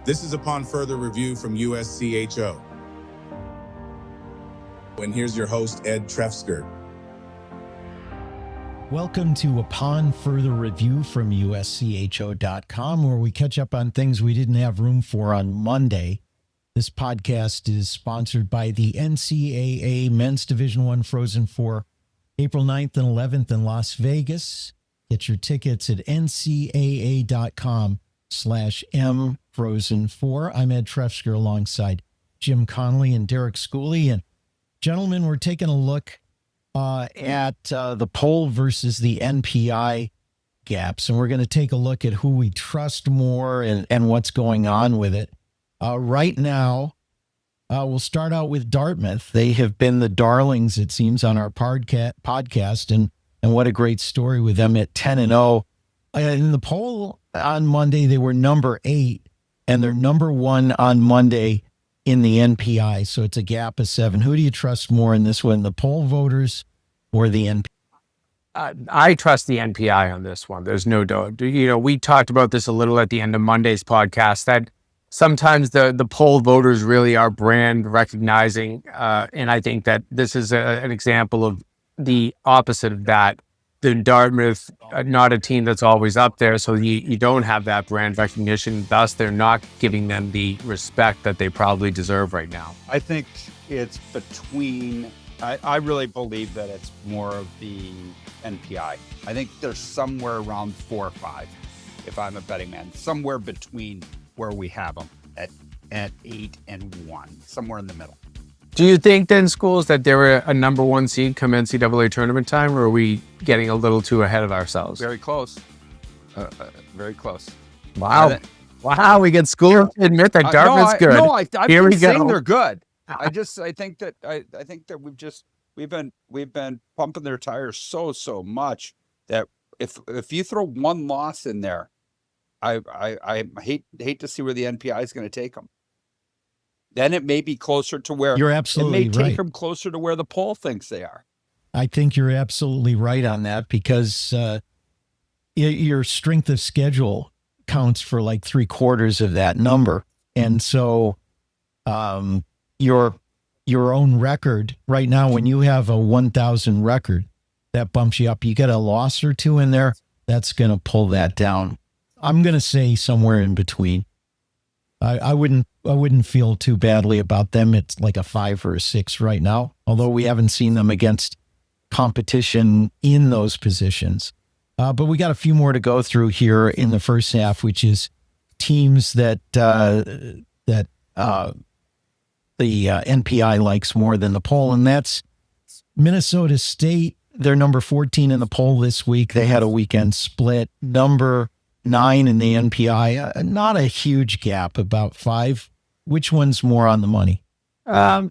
This is upon further review from USCHO. And here's your host, Ed Trefsker. Welcome to Upon Further Review from USCHO.com, where we catch up on things we didn't have room for on Monday. This podcast is sponsored by the NCAA Men's Division I Frozen Four, April 9th and 11th in Las Vegas. Get your tickets at ncaa.com/mfrozen4. I'm Ed Trefsker alongside Jim Connolly and Derek Schooley. And gentlemen, we're taking a look at the poll versus the NPI gaps, and we're going to take a look at who we trust more and what's going on with it. Right now, we'll start out with Dartmouth. They have been the darlings, it seems, on our podcast, and what a great story with them at 10-0. In the poll on Monday, they were number 8, and they're number 1 on Monday in the NPI, so it's a gap of 7. Who do you trust more in this one, the poll voters or the NPI? I trust the NPI on this one. There's no doubt. You know, we talked about this a little at the end of Monday's podcast, that sometimes the poll voters really are brand recognizing, and I think that this is an example of the opposite of that. The Dartmouth, not a team that's always up there, so you don't have that brand recognition. Thus, they're not giving them the respect that they probably deserve right now. I think it's between, I really believe that it's more of the NPI. I think they're somewhere around 4 or 5, if I'm a betting man, somewhere between where we have them at 8 and 1, somewhere in the middle. Do you think then, Schools, that they were a number 1 seed come NCAA tournament time, or are we getting a little too ahead of ourselves? Very close. Very close. Wow. Wow, we get Schools to admit that Dartmouth's good. No, I've Here been we saying go. they're good. I think that we've been pumping their tires so much that if you throw one loss in there, I hate to see where the NPI is going to take them. Then it may be closer to where You're absolutely it may right. take them closer to where the poll thinks they are. I think you're absolutely right on that, because your strength of schedule counts for like 3/4 of that number. And so your own record right now, when you have a 1,000 record, that bumps you up. You get a loss or two in there, that's going to pull that down. I'm going to say somewhere in between. I wouldn't feel too badly about them. It's like a 5 or a 6 right now, although we haven't seen them against competition in those positions. But we got a few more to go through here in the first half, which is teams that the NPI likes more than the poll, and that's Minnesota State. They're number 14 in the poll this week. They had a weekend split. Number 9 in the NPI, not a huge gap, about 5. Which one's more on the money? I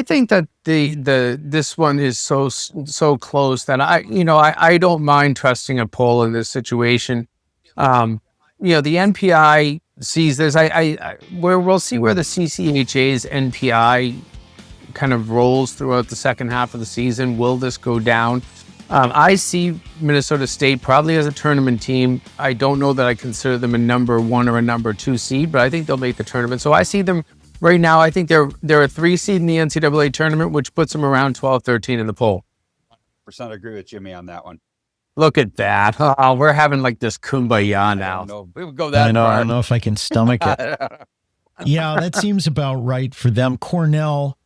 think that this one is so close that I don't mind trusting a poll in this situation. The NPI sees this. We'll see where the CCHA's NPI kind of rolls throughout the second half of the season. Will this go down? I see Minnesota State probably as a tournament team. I don't know that I consider them a number 1 or a number 2 seed, but I think they'll make the tournament. So I see them right now. I think they're a 3 seed in the NCAA tournament, which puts them around 12, 13 in the poll. % agree with Jimmy on that one. Look at that. Oh, we're having like this kumbaya now. No, we would go that I know. far. I don't know if I can stomach it. Yeah, that seems about right for them. Cornell,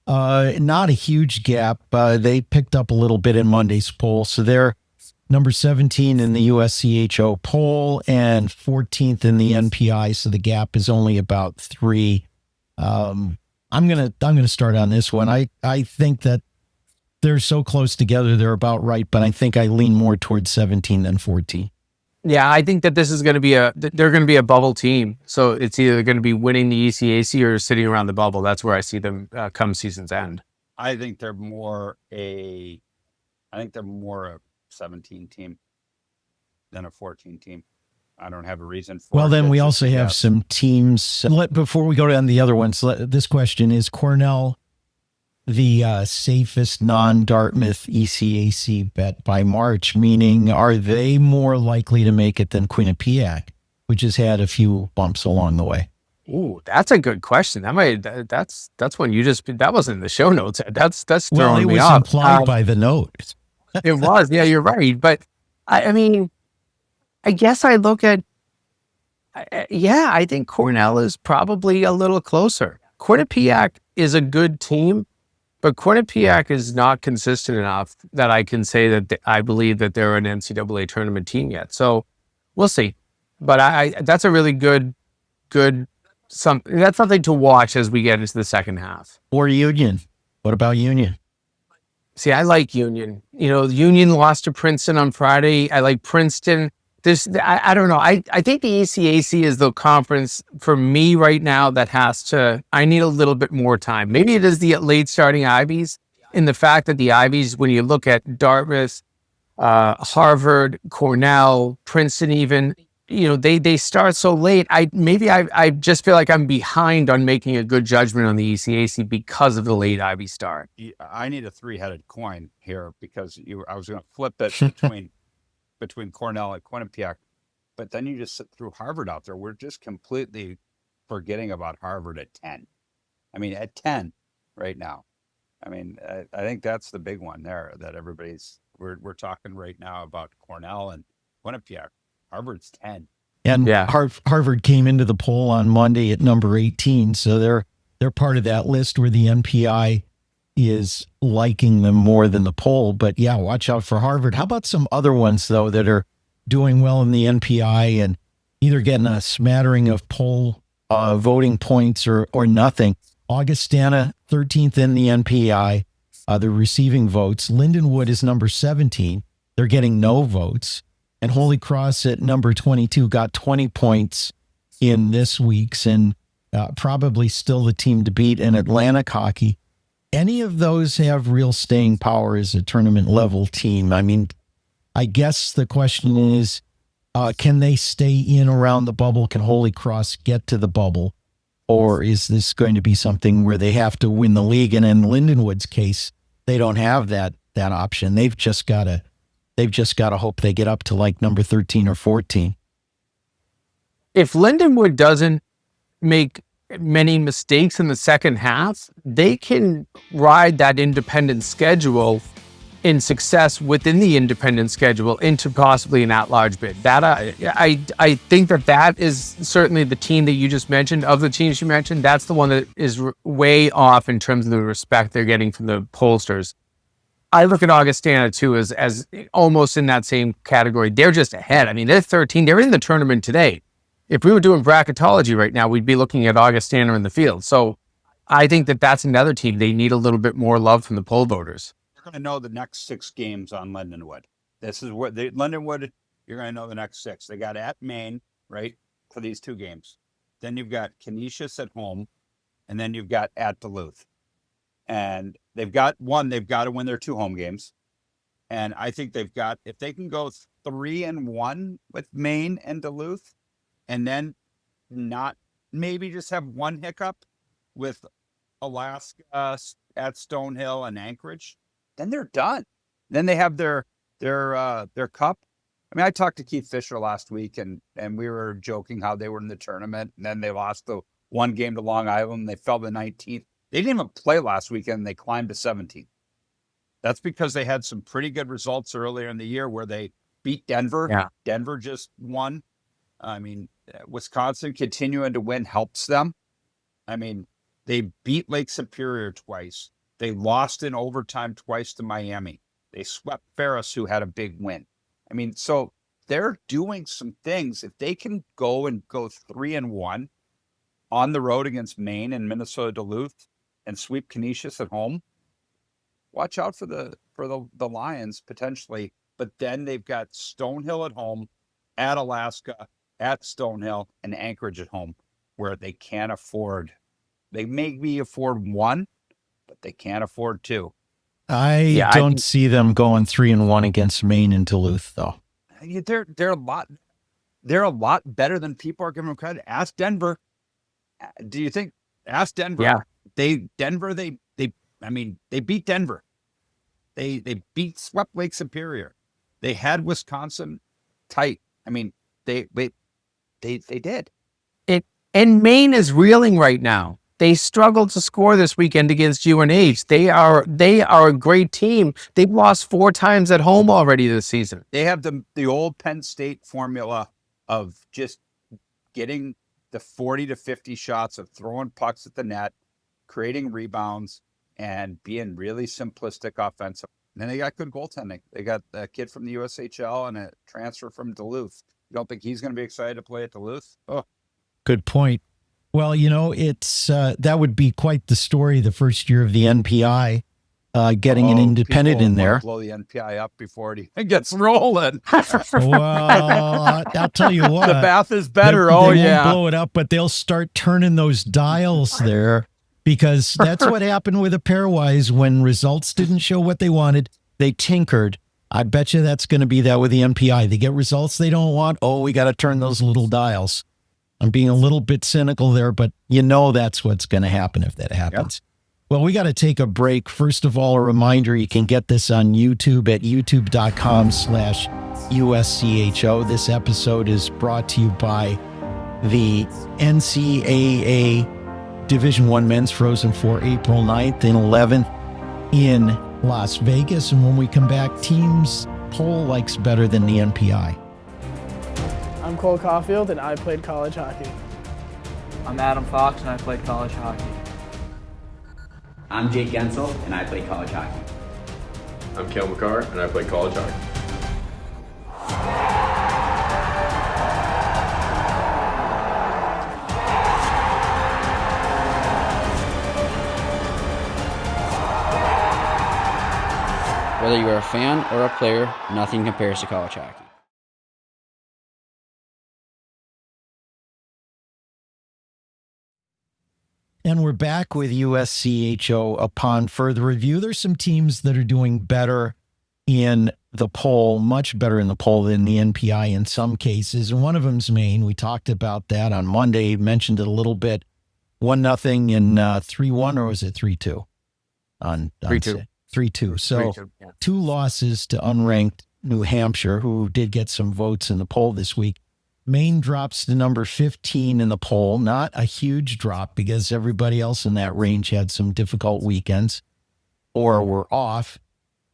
not a huge gap. They picked up a little bit in Monday's poll, so they're number 17 in the USCHO poll and 14th in the NPI. So the gap is only about 3. I'm gonna start on this one. I think that they're so close together, they're about right, but I think I lean more towards 17 than 14. Yeah, I think that this is going to be they're going to be a bubble team. So it's either going to be winning the ECAC or sitting around the bubble. That's where I see them come season's end. I think they're more a 17 team than a 14 team. I don't have a reason for it. Well, then we also have some teams. Before we go down the other ones, this question is Cornell the safest non-Dartmouth ECAC bet by March, meaning are they more likely to make it than Quinnipiac? which has had a few bumps along the way? Ooh, that's a good question. That's when that wasn't in the show notes. That's Well, throwing it me was off. implied by the note. It was. Yeah, you're right. But I mean, I guess I look at, I think Cornell is probably a little closer. Quinnipiac is a good team, but Quinnipiac is not consistent enough that I can say that I believe that they're an NCAA tournament team yet. So we'll see. But that's a really that's something to watch as we get into the second half. Or Union. What about Union? See, I like Union. Union lost to Princeton on Friday. I like Princeton. I don't know. I think the ECAC is the conference for me right now that I need a little bit more time. Maybe it is the late starting Ivies, in the fact that the Ivies, when you look at Dartmouth, Harvard, Cornell, Princeton even, they start so late. I just feel like I'm behind on making a good judgment on the ECAC because of the late Ivy start. I need a three-headed coin here because I was going to flip it between Cornell and Quinnipiac, but then you just sit through Harvard out there. We're just completely forgetting about Harvard at 10. I mean, at 10 right now. I mean, I think that's the big one there that we're talking right now about Cornell and Quinnipiac. Harvard's 10. And Harvard came into the poll on Monday at number 18. So they're part of that list where the NPI is liking them more than the poll. But yeah, watch out for Harvard. How about some other ones, though, that are doing well in the NPI and either getting a smattering of poll voting points or nothing? Augustana, 13th in the NPI. They're receiving votes. Lindenwood is number 17. They're getting no votes. And Holy Cross at number 22 got 20 points in this week's, and probably still the team to beat in Atlantic hockey. Any of those have real staying power as a tournament level team? I mean, I guess the question is, can they stay in around the bubble? Can Holy Cross get to the bubble? Or is this going to be something where they have to win the league? And in Lindenwood's case, they don't have that option. They've just got to hope they get up to like number 13 or 14. If Lindenwood doesn't make many mistakes in the second half, they can ride that independent schedule in success within the independent schedule into possibly an at-large bid. That I think that is certainly the team that you just mentioned. Of the teams you mentioned, that's the one that is way off in terms of the respect they're getting from the pollsters. I look at Augustana too as almost in that same category. They're just ahead. I mean, they're 13. They're in the tournament today. If we were doing bracketology right now, we'd be looking at Augustana in the field. So I think that's another team. They need a little bit more love from the poll voters. You're going to know the next 6 games on Lindenwood. This is where Lindenwood, you're going to know the next 6. They got at Maine, right, for these 2 games. Then you've got Canisius at home, and then you've got at Duluth. And they've got to win their 2 home games. And I think if they can go 3-1 with Maine and Duluth, and then not maybe just have one hiccup with Alaska at Stonehill and Anchorage, then they're done. Then they have their cup. I mean, I talked to Keith Fisher last week, and we were joking how they were in the tournament, and then they lost the 1 game to Long Island. They fell to 19th. They didn't even play last weekend, and they climbed to 17th. That's because they had some pretty good results earlier in the year where they beat Denver. Yeah. Denver just won. I mean, Wisconsin continuing to win helps them. I mean, they beat Lake Superior twice. They lost in overtime twice to Miami. They swept Ferris, who had a big win. I mean, so they're doing some things. If they can go 3-1 on the road against Maine and Minnesota Duluth and sweep Canisius at home, watch out for the Lions potentially. But then they've got Stonehill at home, at Alaska, at Stonehill, and Anchorage at home, where they can't afford. They maybe afford 1, but they can't afford 2. I don't see them going 3-1 against Maine and Duluth, though. They're a lot better than people are giving them credit. Ask Denver. Do you think? Ask Denver. Yeah. They beat Denver. They swept Lake Superior. They had Wisconsin tight. I mean, they They did. And Maine is reeling right now. They struggled to score this weekend against UNH. They are a great team. They've lost 4 times at home already this season. They have the old Penn State formula of just getting the 40 to 50 shots, of throwing pucks at the net, creating rebounds, and being really simplistic offensive. And then they got good goaltending. They got a kid from the USHL and a transfer from Duluth. You don't think he's going to be excited to play at Duluth? Oh, Good point. Well, it's that would be quite the story. The first year of the NPI, getting an independent in there. Blow the NPI up before it even gets rolling. Well, I'll tell you what. The bath is better. They won't blow it up, but they'll start turning those dials there, because that's what happened with a pairwise when results didn't show what they wanted. They tinkered. I bet you that's going to be that with the NPI. They get results they don't want. Oh, we got to turn those little dials. I'm being a little bit cynical there, but that's what's going to happen if that happens. Yep. Well, we got to take a break. First of all, a reminder, you can get this on YouTube at youtube.com/USCHO. This episode is brought to you by the NCAA Division I Men's Frozen Four, April 9th and 11th in Las Vegas. And when we come back, teams poll likes better than the NPI. I'm Cole Caulfield, and I played college hockey. I'm Adam Fox, and I played college hockey. I'm Jake Gensel, and I played college hockey. I'm Kel McCarr, and I played college hockey. Whether you're a fan or a player, nothing compares to college hockey. And we're back with USCHO. Upon further review, there's some teams that are doing better in the poll, much better in the poll than the NPI in some cases. And one of them's Maine. We talked about that on Monday, mentioned it a little bit. 1-0 and 3-1, or was it 3-2? 3-2. 3-2. So 3-2, yeah. 2 losses to unranked New Hampshire, who did get some votes in the poll this week. Maine drops to number 15 in the poll. Not a huge drop, because everybody else in that range had some difficult weekends or were off.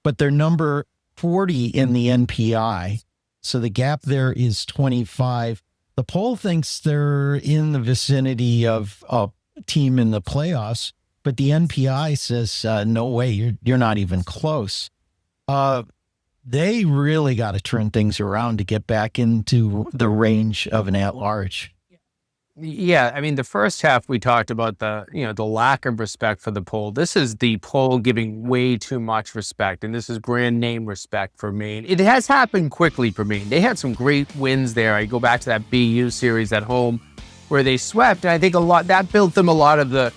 But they're number 40 in the NPI. So the gap there is 25. The poll thinks they're in the vicinity of a team in the playoffs, but the NPI says, no way, you're not even close. They really got to turn things around to get back into the range of an at-large. Yeah, I mean, the first half we talked about the lack of respect for the poll. This is the poll giving way too much respect, and this is brand name respect for Maine. It has happened quickly for Maine. They had some great wins there. I go back to that BU series at home where they swept, and I think that built them a lot of the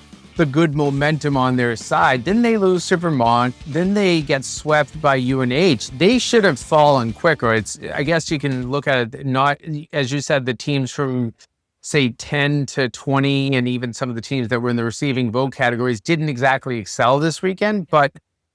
good momentum on their side. Then they lose to Vermont. Then they get swept by UNH. They should have fallen quicker. I guess you can look at it, not, as you said, the teams from, say, 10 to 20, and even some of the teams that were in the receiving vote categories didn't exactly excel this weekend. But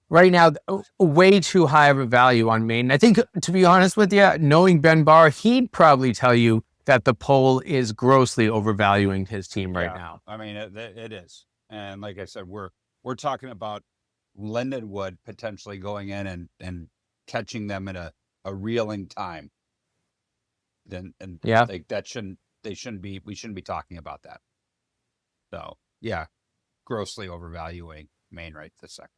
right now, way too high of a value on Maine. I think, to be honest with you, knowing Ben Barr, he'd probably tell you that the poll is grossly overvaluing his team right now. I mean, it is. And like I said, we're talking about Lindenwood potentially going in and catching them in a reeling time. Like we shouldn't be talking about that. So yeah, grossly overvaluing Maine right this second.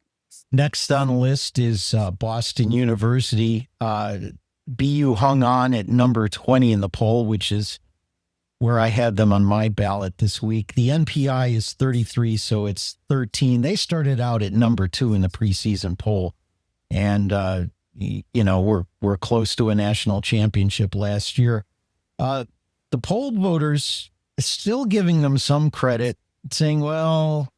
Next on the list is Boston University. BU hung on at number 20 in the poll, which is where I had them on my ballot this week. The NPI is 33, so it's 13. They started out at number 2 in the preseason poll. And, we're close to a national championship last year. The polled voters still giving them some credit, saying, well,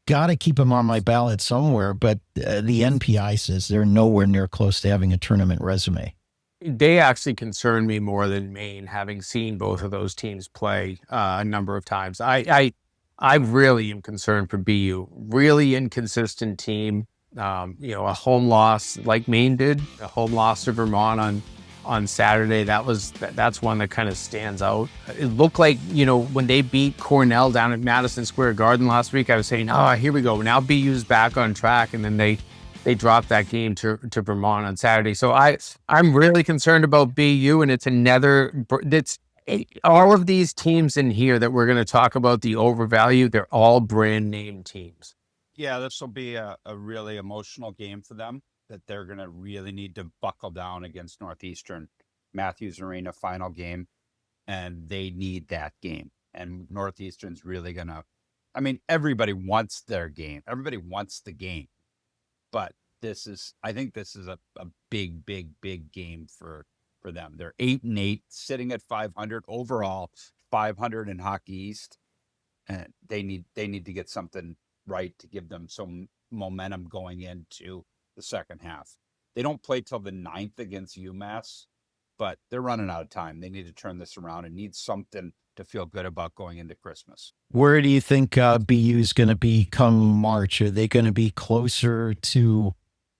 got to keep them on my ballot somewhere. But the NPI says they're nowhere near close to having a tournament resume. They actually concern me more than Maine, having seen both of those teams play a number of times. I really am concerned for BU. Really inconsistent team. A home loss like Maine did, a home loss to Vermont on Saturday. That's one that kind of stands out. It looked like, when they beat Cornell down at Madison Square Garden last week, I was saying, oh, here we go. Now BU's back on track. And then they dropped that game to Vermont on Saturday. So I'm really concerned about BU, and it's all of these teams in here that we're going to talk about, the overvalue, they're all brand name teams. Yeah, this will be a really emotional game for them, that they're going to really need to buckle down against Northeastern. Matthews Arena final game, and they need that game. And Northeastern's really going to, everybody wants their game. Everybody wants the game. But I think this is a big, big, big game for them. They're 8-8, sitting at 500 overall, 500 in Hockey East. And they need to get something right to give them some momentum going into the second half. They don't play till the 9th against UMass, but they're running out of time. They need to turn this around and need something to feel good about going into Christmas. Where do you think BU is going to be come March? Are they going to be closer to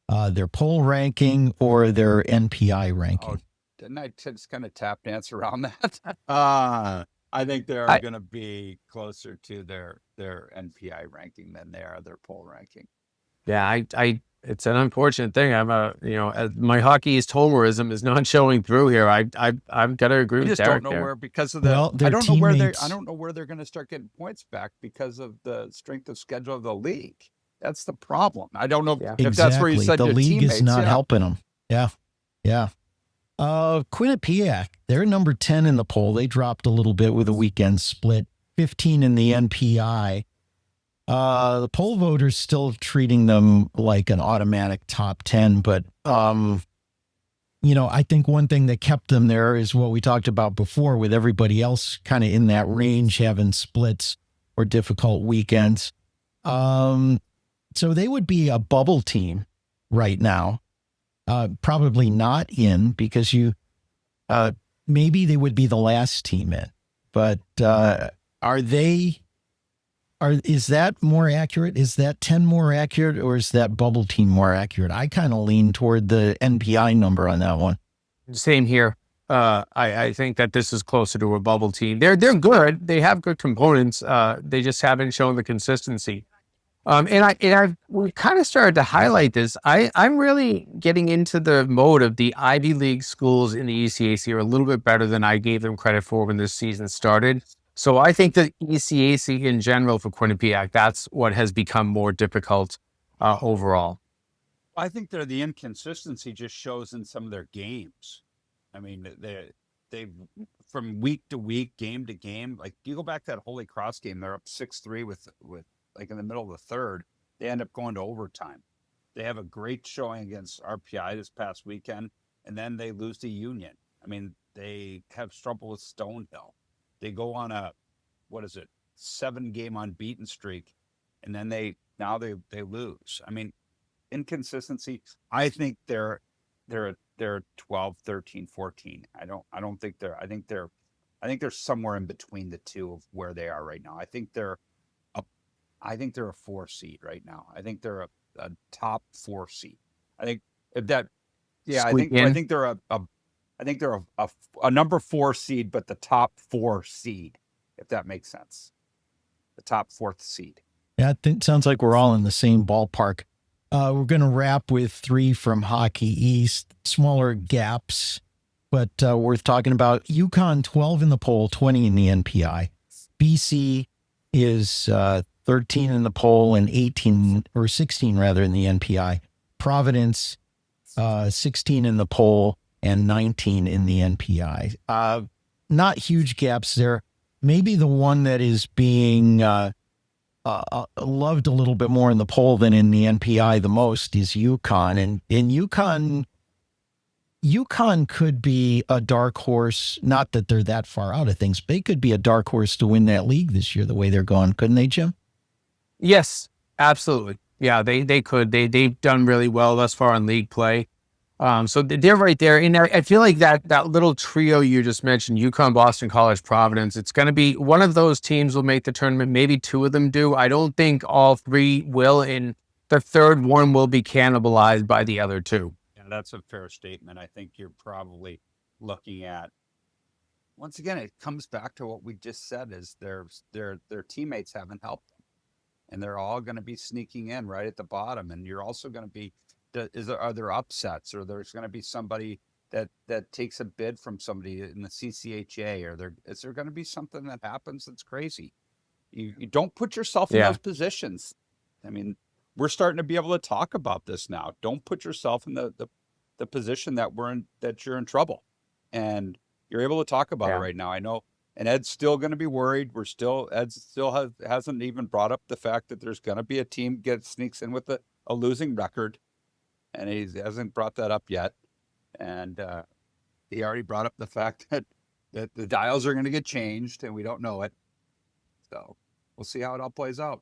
their poll ranking or their NPI ranking? Oh, didn't I just kind of tap dance around that? I think they're going to be closer to their NPI ranking than they are their poll ranking. Yeah, it's an unfortunate thing. My Hockey East homerism is not showing through here. I've got to agree with Derek. I just don't know where, because of the. I don't know where they're going to start getting points back because of the strength of schedule of the league. That's the problem. I don't know if that's where you said the your league teammates, is not helping them. Yeah. Quinnipiac, they're number 10 in the poll. They dropped a little bit with a weekend split, 15 in the NPI. The poll voters still treating them like an automatic top 10, but I think one thing that kept them there is what we talked about before, with everybody else kind of in that range having splits or difficult weekends. So they would be a bubble team right now. Probably not in, because maybe they would be the last team in, but is that more accurate? Is that 10 more accurate, or is that bubble team more accurate? I kind of lean toward the NPI number on that one. Same here. I think that this is closer to a bubble team. They're good. They have good components. They just haven't shown the consistency. We kind of started to highlight this. I'm really getting into the mode of the Ivy League schools in the ECAC are a little bit better than I gave them credit for when this season started. So I think the ECAC in general for Quinnipiac, that's what has become more difficult overall. I think the inconsistency just shows in some of their games. They from week to week, game to game. Like, you go back to that Holy Cross game, they're up 6-3 with like in the middle of the third. They end up going to overtime. They have a great showing against RPI this past weekend, and then they lose to Union. They have trouble with Stonehill. They go on a 7-game unbeaten streak, and then they lose. Inconsistency. I think they're 12, 13, 14. I think they're somewhere in between the two of where they are right now. I think they're a 4 seed right now. I think they're a top 4 seed. I think if that, yeah, I think they're a number 4 seed, but the top 4 seed, if that makes sense. The top 4th seed. Yeah, it sounds like we're all in the same ballpark. We're going to wrap with 3 from Hockey East, smaller gaps, but worth talking about. UConn 12 in the poll, 20 in the NPI. BC is 13 in the poll and 16 rather in the NPI. Providence 16 in the poll and 19 in the NPI. Not huge gaps there. Maybe the one that is being loved a little bit more in the poll than in the NPI the most is UConn. And in UConn could be a dark horse. Not that they're that far out of things, but they could be a dark horse to win that league this year, the way they're going. Couldn't they, Jim? Yes, absolutely. Yeah, they could. They've done really well thus far in league play. So they're right there. And I feel like that little trio you just mentioned, UConn, Boston College, Providence, it's going to be one of those teams will make the tournament. Maybe 2 of them do. I don't think all 3 will, and the third one will be cannibalized by the other 2. Yeah, that's a fair statement. I think you're probably looking at. Once again, it comes back to what we just said: is their teammates haven't helped them, and they're all going to be sneaking in right at the bottom. And you're also going to be, are there upsets, or there's going to be somebody that takes a bid from somebody in the CCHA, or is there going to be something that happens that's crazy? You don't put yourself in those positions. I mean, we're starting to be able to talk about this now. Don't put yourself in the position that you're in trouble, and you're able to talk about it right now. I know, and Ed's still going to be worried. Ed still hasn't even brought up the fact that there's going to be a team sneaks in with a losing record, and he hasn't brought that up yet. And he already brought up the fact that the dials are going to get changed, and we don't know it. So we'll see how it all plays out.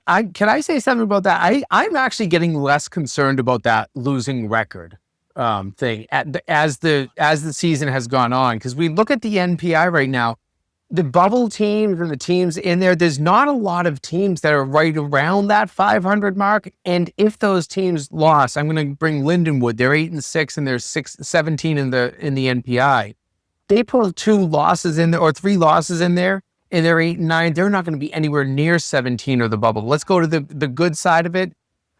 Can I say something about that? I'm actually getting less concerned about that losing record thing as the season has gone on, because we look at the NPI right now, the bubble teams and the teams in there. There's not a lot of teams that are right around that 500 mark, and if those teams lost, I'm going to bring Lindenwood. They're 8-6, and they're 17 in the NPI. They pull 2 losses in there or 3 losses in there, and they're 8-9, they're not going to be anywhere near 17 or the bubble. Let's go to the good side of it.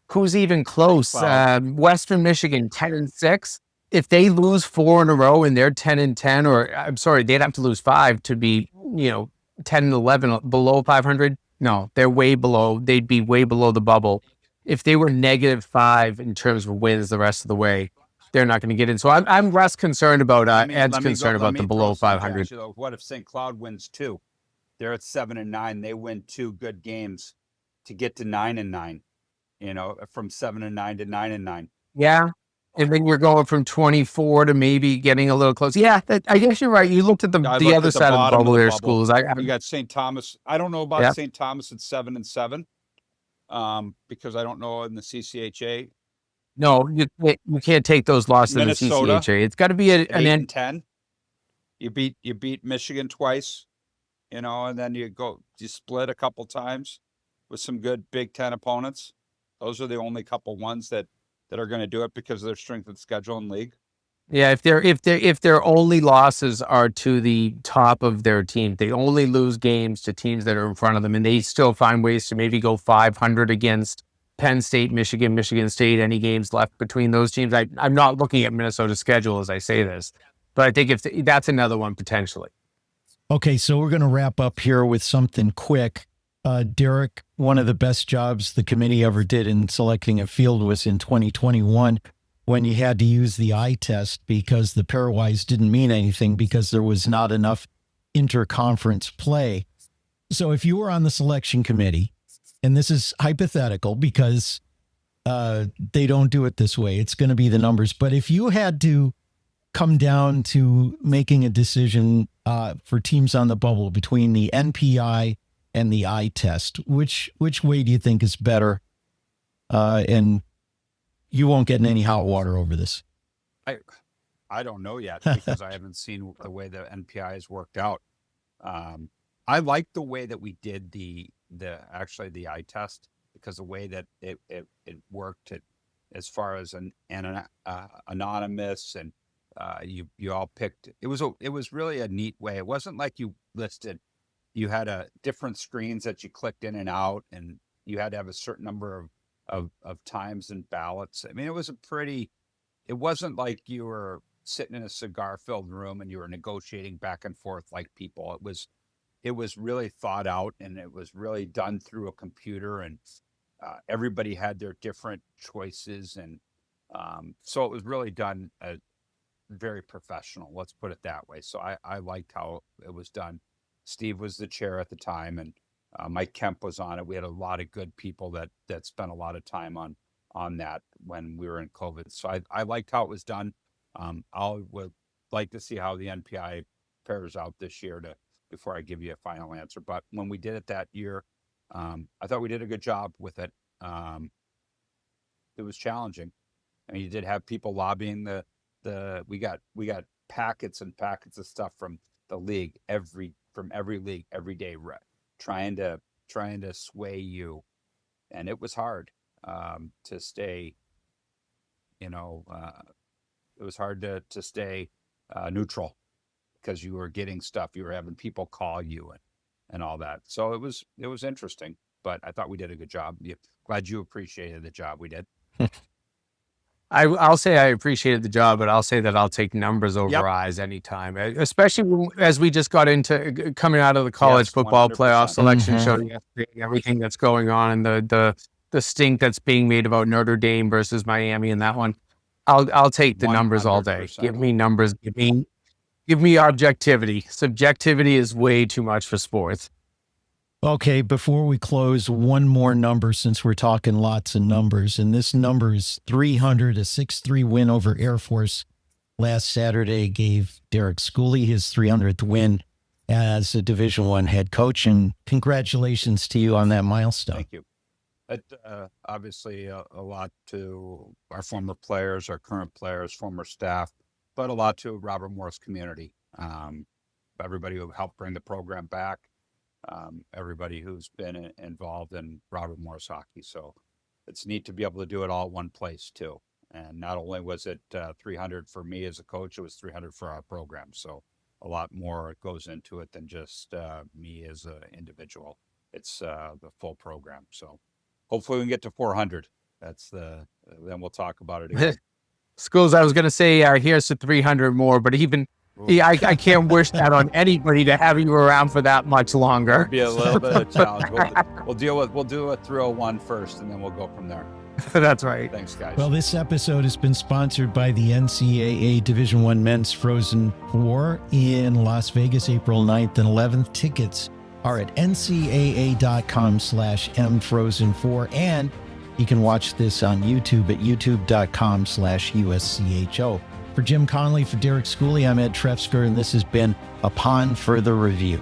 Who's even close? Western Michigan, 10-6. If they lose 4 in a row and they're 10-10, or I'm sorry, they'd have to lose 5 to be, 10-11 below 500. No, they're way below. They'd be way below the bubble. If they were -5 in terms of wins the rest of the way, they're not going to get in. So I'm less concerned about Ed's concerned about the below 500. What if St. Cloud wins 2? They're at 7-9. They win 2 good games to get to 9-9. From 7-9 to 9-9. Yeah, and then you're going from 24 to maybe getting a little close. Yeah, I guess you're right. You looked at the other side of the bubble there, schools. You got St. Thomas. I don't know about St. Thomas at 7-7, because I don't know in the CCHA. No, you can't take those losses in the CCHA. It's got to be an 8-10. You beat Michigan twice. And then you split a couple times with some good Big Ten opponents. Those are the only couple ones that are going to do it because of their strength of schedule and league. Yeah, if their only losses are to the top of their team, they only lose games to teams that are in front of them, and they still find ways to maybe go 500 against Penn State, Michigan State, any games left between those teams. I'm not looking at Minnesota's schedule as I say this, but I think if that's another one potentially. Okay, so we're going to wrap up here with something quick. Derek, one of the best jobs the committee ever did in selecting a field was in 2021 when you had to use the eye test because the pairwise didn't mean anything because there was not enough interconference play. So if you were on the selection committee, and this is hypothetical because they don't do it this way, it's going to be the numbers. But if you had to come down to making a decision for teams on the bubble between the NPI and the eye test, which way do you think is better? And you won't get in any hot water over this. I don't know yet because I haven't seen the way the NPI has worked out. I like the way that we did the eye test because the way that it worked as far as an anonymous and you all picked. It was really a neat way. It wasn't like you listed. You had different screens that you clicked in and out, and you had to have a certain number of times and ballots. I mean, it wasn't like you were sitting in a cigar-filled room and you were negotiating back and forth like people. It was really thought out, and it was really done through a computer, and everybody had their different choices, and so it was really done very professional. Let's put it that way. So I liked how it was done. Steve was the chair at the time, and Mike Kemp was on it. We had a lot of good people that spent a lot of time on that when we were in COVID. So I liked how it was done. I would like to see how the NPI pairs out this year before I give you a final answer. But when we did it that year, I thought we did a good job with it. It was challenging. I mean, you did have people lobbying we got packets and packets of stuff from the league from every league every day, trying to sway you, and it was hard to stay. It was hard to stay neutral, because you were getting stuff, you were having people call you and all that. So it was interesting, but I thought we did a good job. Glad you appreciated the job we did. I'll say I appreciated the job, but I'll say that I'll take numbers over Yep. eyes anytime, especially as we just got into coming out of the college Yes, football 100%. playoff selection Mhm. show yesterday, everything that's going on and the stink that's being made about Notre Dame versus Miami in that one. I'll take the numbers all day. 100%. Give me numbers. Give me objectivity. Subjectivity is way too much for sports. Okay, before we close, one more number since we're talking lots of numbers. And this number is 300, a 6-3 win over Air Force last Saturday gave Derek Schooley his 300th win as a Division I head coach. And congratulations to you on that milestone. Thank you. Obviously, a lot to our former players, our current players, former staff, but a lot to Robert Morris community. Everybody who helped bring the program back, everybody who's been involved in Robert Morris hockey. So it's neat to be able to do it all at one place too. And not only was it 300 for me as a coach, it was 300 for our program. So a lot more goes into it than just me as an individual. It's the full program. So hopefully we can get to 400. Then we'll talk about it again. Schools, I was going to say, here's to 300 more, but even I can't wish that on anybody to have you around for that much longer. It'll be a little bit of a challenge. We'll do a 301 first, and then we'll go from there. That's right. Thanks, guys. Well, this episode has been sponsored by the NCAA Division I Men's Frozen 4 in Las Vegas, April 9th and 11th. Tickets are at ncaa.com/mfrozen4, and you can watch this on YouTube at youtube.com/USCHO. For Jim Conley, for Derek Schooley, I'm Ed Trefsker, and this has been Upon Further Review.